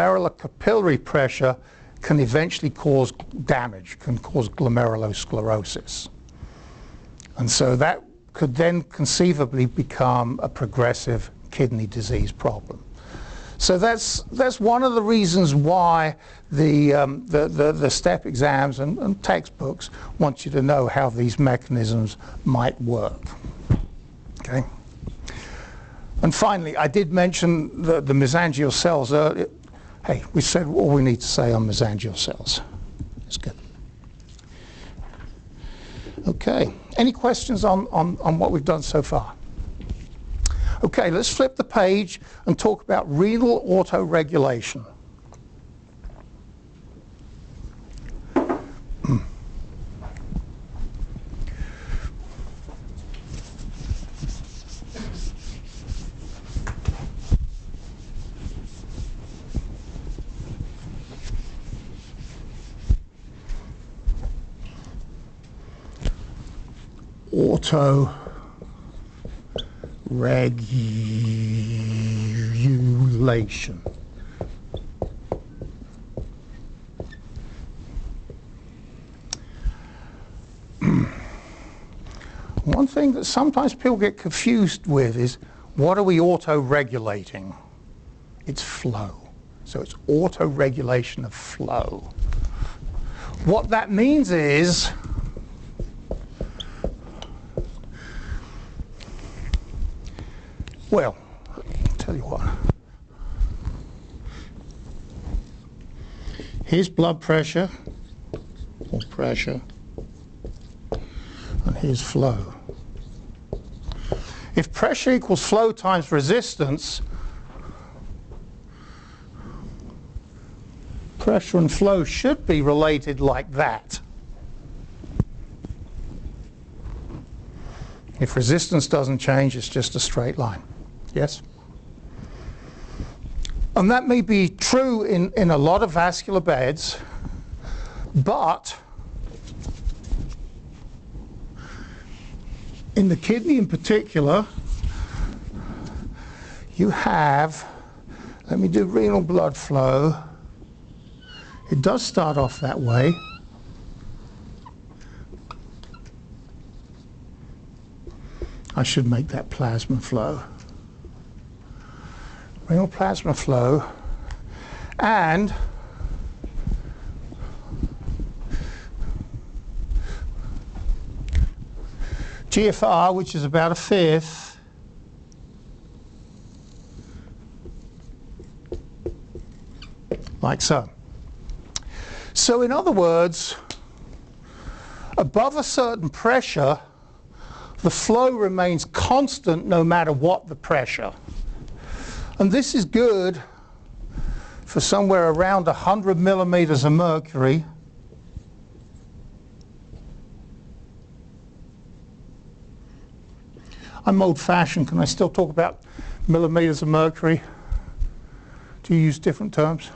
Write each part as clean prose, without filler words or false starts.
glomerular capillary pressure can eventually cause damage, can cause glomerulosclerosis. And so that could then conceivably become a progressive kidney disease problem. So that's one of the reasons why the STEP exams and textbooks want you to know how these mechanisms might work. Okay. And finally, I did mention the mesangial cells earlier. Hey, we said all we need to say on mesangial cells. That's good. Okay. Any questions on what we've done so far? Okay, let's flip the page and talk about renal autoregulation. Autoregulation. One thing that sometimes people get confused with is, what are we auto-regulating? It's flow. So it's auto-regulation of flow. What that means is, well, I'll tell you what. Here's blood pressure, or pressure, and here's flow. If pressure equals flow times resistance, pressure and flow should be related like that. If resistance doesn't change, it's just a straight line. Yes? And that may be true in a lot of vascular beds, but in the kidney in particular, you have, let me do renal blood flow. It does start off that way. I should make that plasma flow. Renal plasma flow, and GFR, which is about a fifth, like so. So in other words, above a certain pressure, the flow remains constant no matter what the pressure. And this is good for somewhere around 100 millimeters of mercury. I'm old-fashioned. Can I still talk about millimeters of mercury? Do you use different terms?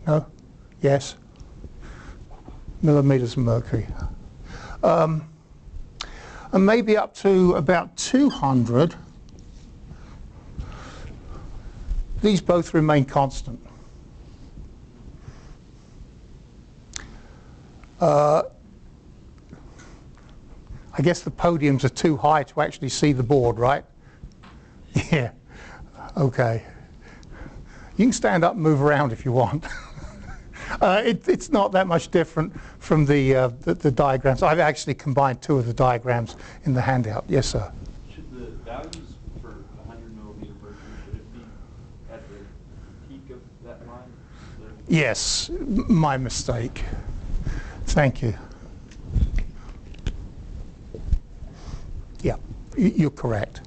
No? Yes? Millimeters of mercury. And maybe up to about 200. These both remain constant. I guess the podiums are too high to actually see the board, right? Yeah. Okay. You can stand up and move around if you want. It's not that much different from the diagrams. I've actually combined two of the diagrams in the handout. Yes, sir. Should the values for 100 millimeter mercury, should it be at the peak of that line? Yes, my mistake. Thank you. Yeah, you're correct.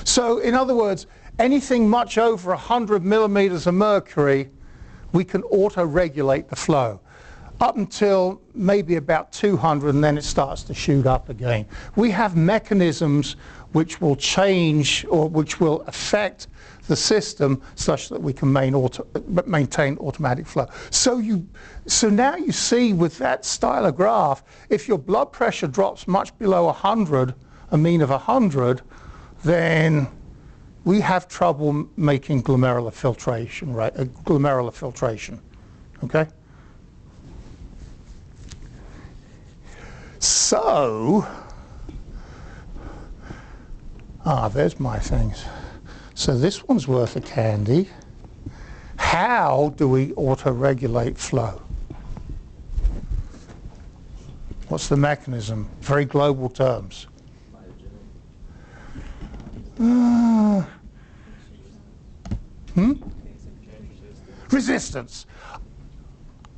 So, in other words, anything much over 100 millimeters of mercury, we can auto-regulate the flow up until maybe about 200, and then it starts to shoot up again. We have mechanisms which will change or which will affect the system such that we can maintain automatic flow. So now you see with that style of graph, if your blood pressure drops much below 100, a mean of 100, then we have trouble making glomerular filtration, right? Glomerular filtration, okay? So, there's my things. So this one's worth a candy. How do we auto-regulate flow? What's the mechanism? Very global terms. Resistance.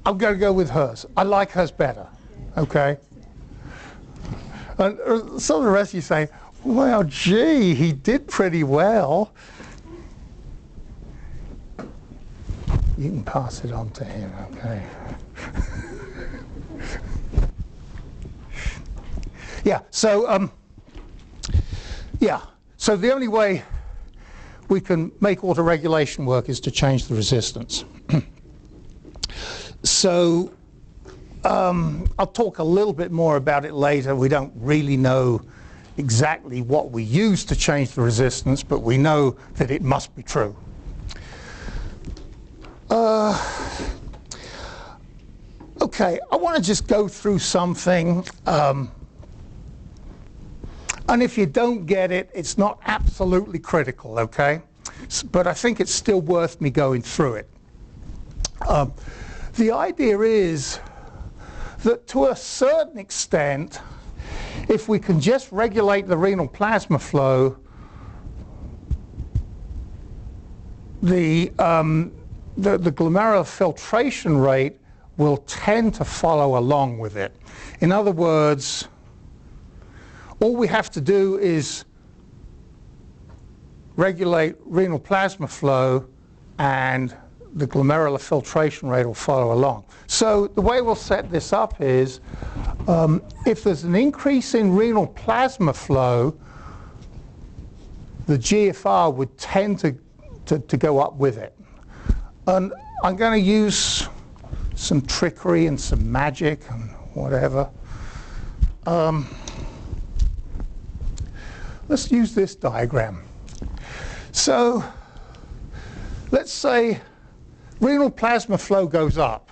I'm going to go with hers. I like hers better. Okay? And some of the rest of you say, well, gee, he did pretty well. You can pass it on to him, okay? Yeah, so, so the only way we can make autoregulation work is to change the resistance. So, I'll talk a little bit more about it later. We don't really know exactly what we use to change the resistance, but we know that it must be true. Okay, I want to just go through something, and if you don't get it, it's not absolutely critical, okay? But I think it's still worth me going through it. The idea is that to a certain extent, if we can just regulate the renal plasma flow, the glomerular filtration rate will tend to follow along with it. In other words, all we have to do is regulate renal plasma flow and the glomerular filtration rate will follow along. So the way we'll set this up is if there's an increase in renal plasma flow, the GFR would tend to go up with it. And I'm going to use some trickery and some magic and whatever. Let's use this diagram. So let's say renal plasma flow goes up.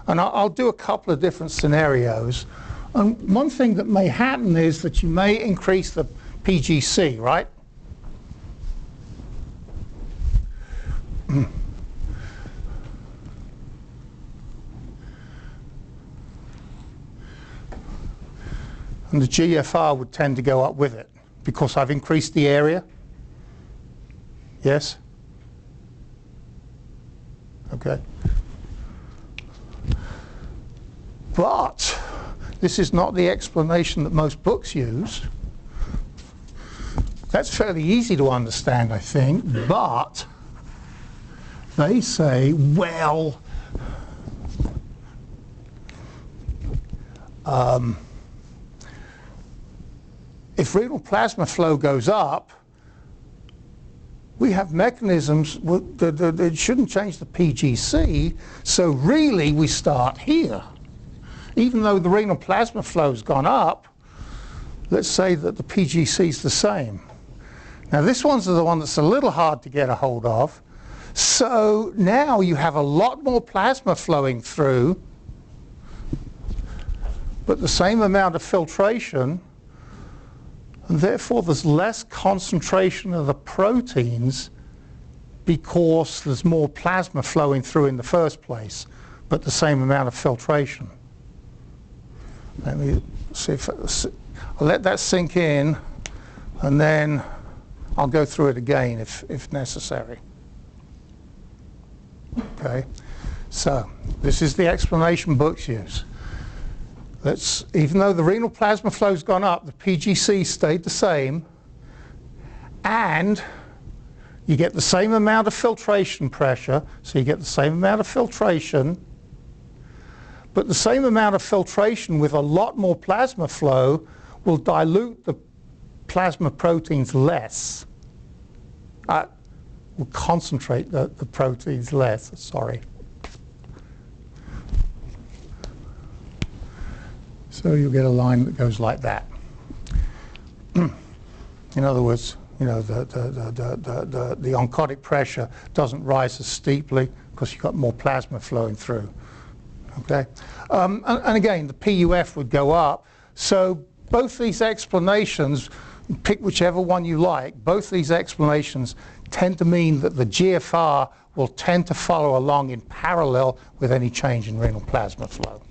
And I'll do a couple of different scenarios. And one thing that may happen is that you may increase the PGC, right? And the GFR would tend to go up with it because I've increased the area. Yes? Okay. But this is not the explanation that most books use. That's fairly easy to understand, I think, but they say, well, if renal plasma flow goes up, we have mechanisms that shouldn't change the PGC, so really we start here. Even though the renal plasma flow's gone up, let's say that the PGC is the same. Now this one's the one that's a little hard to get a hold of. So now you have a lot more plasma flowing through, but the same amount of filtration, and therefore there's less concentration of the proteins because there's more plasma flowing through in the first place, but the same amount of filtration. Let me see if I'll let that sink in, and then I'll go through it again if necessary. Okay, so this is the explanation books use. Even though the renal plasma flow's gone up, the PGC stayed the same, and you get the same amount of filtration pressure, so you get the same amount of filtration, but the same amount of filtration with a lot more plasma flow will dilute the plasma proteins less. Will concentrate the proteins less, sorry. So you'll get a line that goes like that. In other words, You know, the oncotic pressure doesn't rise as steeply because you've got more plasma flowing through. Okay, and again, the PUF would go up. So both these explanations, pick whichever one you like, both these explanations tend to mean that the GFR will tend to follow along in parallel with any change in renal plasma flow.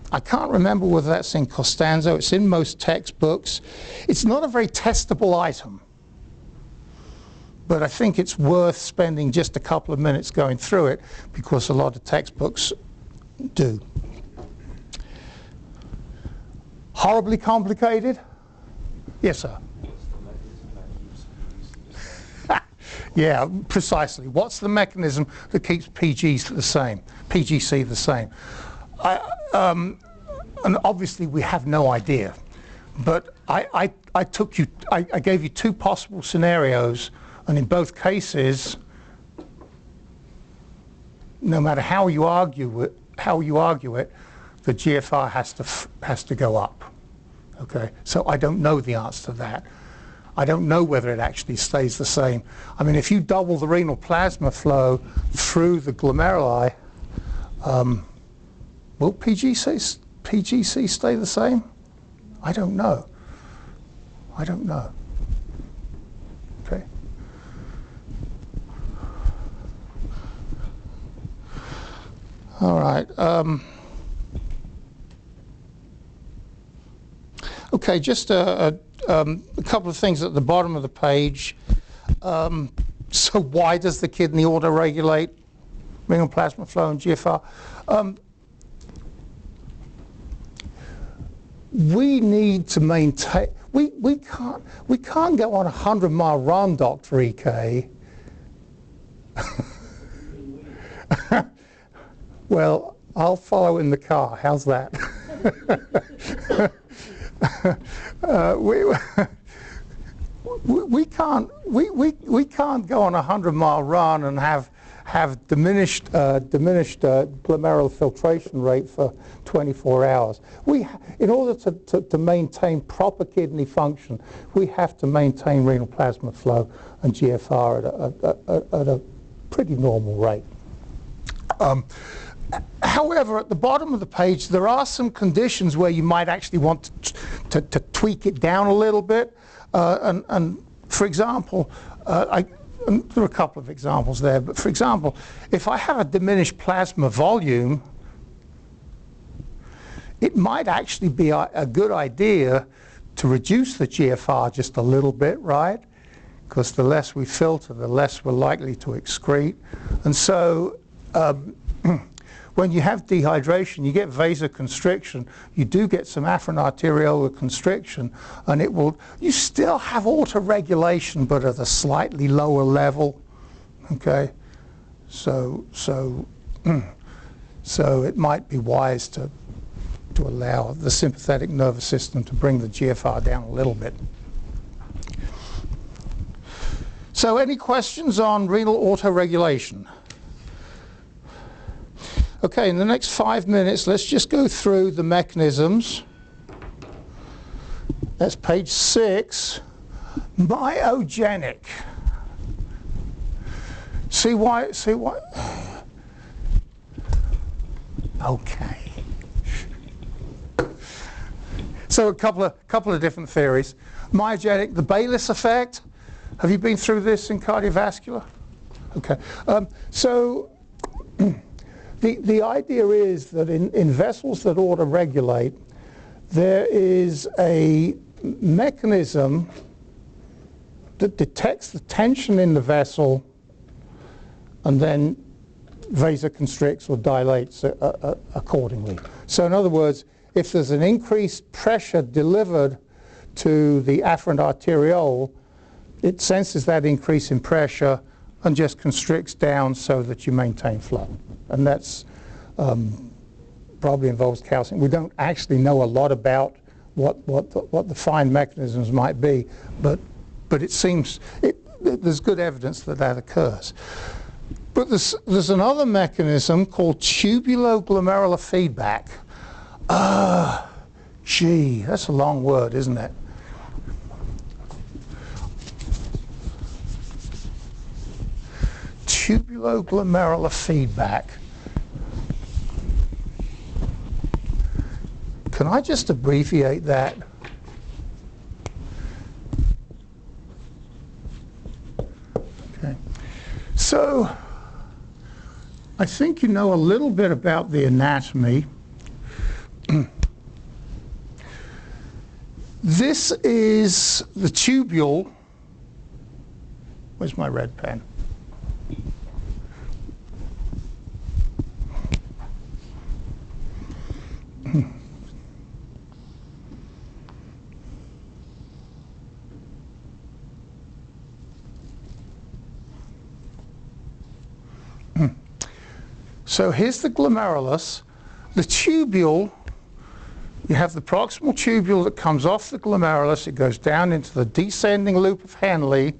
I can't remember whether that's in Costanzo. It's in most textbooks. It's not a very testable item, but I think it's worth spending just a couple of minutes going through it because a lot of textbooks do. Horribly complicated? Yes, sir. Yeah, precisely. What's the mechanism that keeps PGC the same? And obviously we have no idea, but I gave you two possible scenarios, and in both cases, no matter how you argue it, the GFR has to go up. Okay, so I don't know the answer to that. I don't know whether it actually stays the same. I mean, if you double the renal plasma flow through the glomeruli, will PGC stay the same? I don't know. I don't know. Okay. All right. Okay, just a couple of things at the bottom of the page. So why does the kidney auto-regulate renal plasma flow and GFR? We need to maintain, we can't go on a 100-mile run, Dr. EK. Well, I'll follow in the car. How's that? We can't go on a 100-mile run and have diminished glomerular filtration rate for 24 hours. In order to maintain proper kidney function, we have to maintain renal plasma flow and GFR at a pretty normal rate. However, at the bottom of the page, there are some conditions where you might actually want to tweak it down a little bit. And for example, and there are a couple of examples there, but for example, if I have a diminished plasma volume, it might actually be a good idea to reduce the GFR just a little bit, right? Because the less we filter, the less we're likely to excrete. And so when you have dehydration, you get vasoconstriction, you do get some afferent arteriolar constriction, and you still have auto-regulation, but at a slightly lower level, okay? So it might be wise to allow the sympathetic nervous system to bring the GFR down a little bit. So any questions on renal autoregulation? Okay, in the next 5 minutes, let's just go through the mechanisms. That's page 6. Myogenic. See why? Okay. So a couple of different theories. Myogenic, the Bayliss effect. Have you been through this in cardiovascular? Okay. The idea is that in vessels that auto-regulate, there is a mechanism that detects the tension in the vessel and then vasoconstricts or dilates accordingly. So in other words, if there's an increased pressure delivered to the afferent arteriole, it senses that increase in pressure and just constricts down so that you maintain flow. And that's probably involves calcium. We don't actually know a lot about what the fine mechanisms might be, but it seems there's good evidence that occurs. But there's another mechanism called tubuloglomerular feedback. Gee, that's a long word, isn't it? tubuloglomerular feedback. Can I just abbreviate that? Okay. So, I think you know a little bit about the anatomy. This is the tubule. Where's my red pen? So here's the glomerulus. The tubule, you have the proximal tubule that comes off the glomerulus. It goes down into the descending loop of Henle,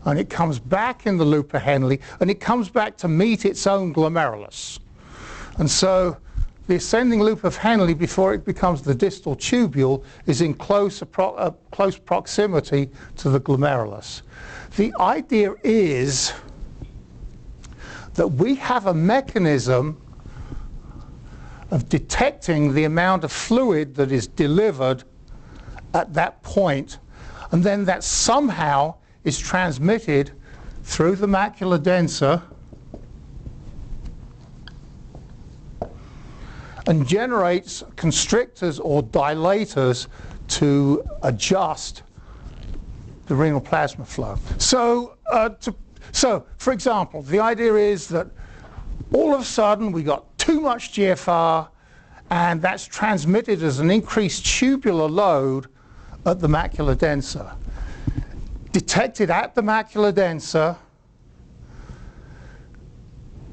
and it comes back in the loop of Henle, and it comes back to meet its own glomerulus. And so the ascending loop of Henle, before it becomes the distal tubule, is in close proximity to the glomerulus. The idea is that we have a mechanism of detecting the amount of fluid that is delivered at that point, and then that somehow is transmitted through the macula densa and generates constrictors or dilators to adjust the renal plasma flow. So, for example, the idea is that all of a sudden we got too much GFR, and that's transmitted as an increased tubular load at the macula densa. Detected at the macula densa,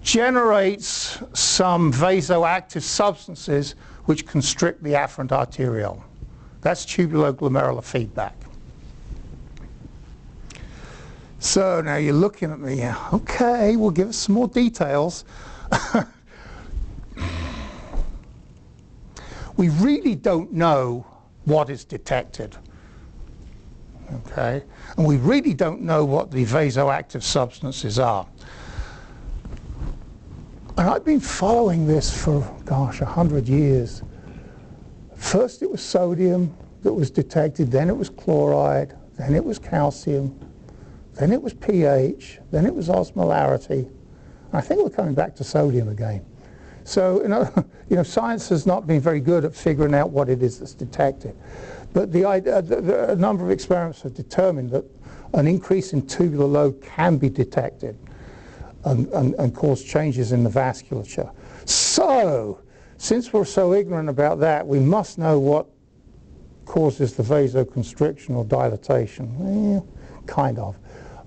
generates some vasoactive substances which constrict the afferent arteriole. That's tubuloglomerular feedback. So now you're looking at me, okay, well, give us some more details. We really don't know what is detected, okay? And we really don't know what the vasoactive substances are. And I've been following this for, gosh, 100 years. First it was sodium that was detected, then it was chloride, then it was calcium, then it was pH, then it was osmolarity. I think we're coming back to sodium again. So, science has not been very good at figuring out what it is that's detected. But a number of experiments have determined that an increase in tubular load can be detected and cause changes in the vasculature. So, since we're so ignorant about that, we must know what causes the vasoconstriction or dilatation. Well, kind of.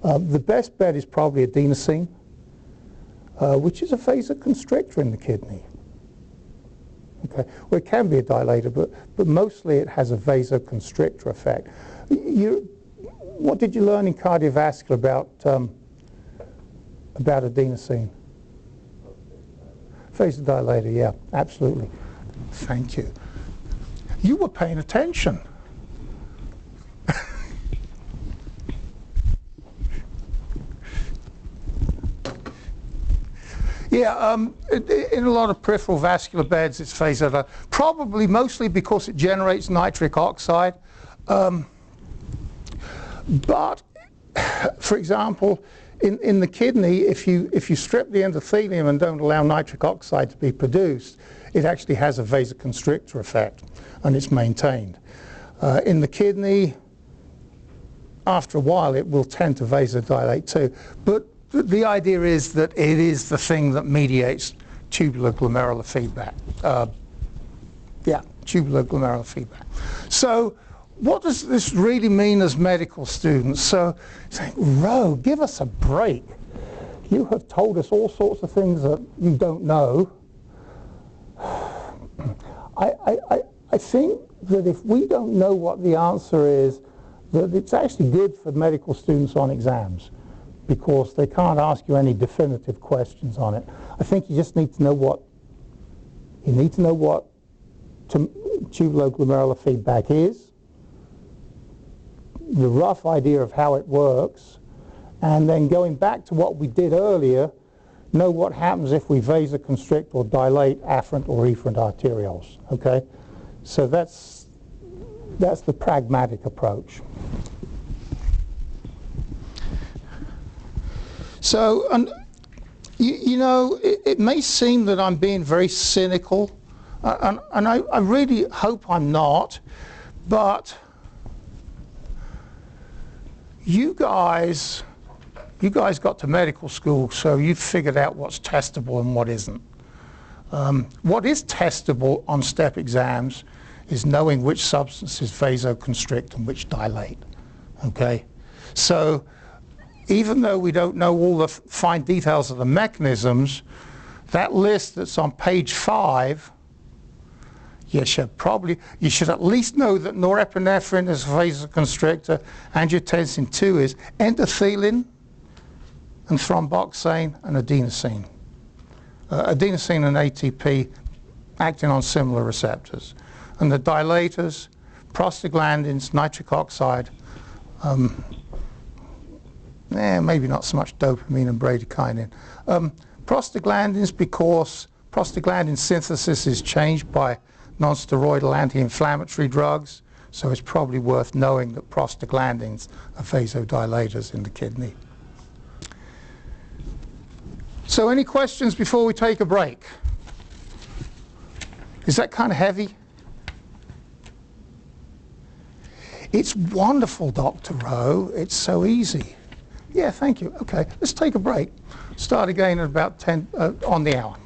The best bet is probably adenosine, which is a vasoconstrictor in the kidney. Okay. Well, it can be a dilator, but mostly it has a vasoconstrictor effect. What did you learn in cardiovascular about adenosine? Vasodilator, yeah, absolutely. Thank you. You were paying attention. Yeah, in a lot of peripheral vascular beds, it's vasodilator. Probably mostly because it generates nitric oxide. But, for example, in the kidney, if you strip the endothelium and don't allow nitric oxide to be produced, it actually has a vasoconstrictor effect, and it's maintained. In the kidney, after a while, it will tend to vasodilate too. But the idea is that it is the thing that mediates tubuloglomerular feedback. Tubuloglomerular feedback. So what does this really mean as medical students? So saying, Rowe, give us a break. You have told us all sorts of things that you don't know. I think that if we don't know what the answer is, that it's actually good for medical students on exams, because they can't ask you any definitive questions on it. I think you just need to know what tubuloglomerular feedback is, the rough idea of how it works, and then going back to what we did earlier, know what happens if we vasoconstrict or dilate afferent or efferent arterioles. Okay, so that's the pragmatic approach. So, and you know, it may seem that I'm being very cynical, and I really hope I'm not, but you guys got to medical school, so you've figured out what's testable and what isn't. What is testable on step exams is knowing which substances vasoconstrict and which dilate. Okay, so even though we don't know all the fine details of the mechanisms, that list that's on page 5, you should at least know that norepinephrine is a vasoconstrictor, angiotensin II is endothelin, and thromboxane and adenosine. Adenosine and ATP acting on similar receptors. And the dilators, prostaglandins, nitric oxide, maybe not so much dopamine and bradykinin. Prostaglandins, because prostaglandin synthesis is changed by non-steroidal anti-inflammatory drugs, so it's probably worth knowing that prostaglandins are vasodilators in the kidney. So any questions before we take a break? Is that kind of heavy? It's wonderful, Dr. Rowe. It's so easy. Yeah, thank you. Okay, let's take a break. Start again at about 10 on the hour.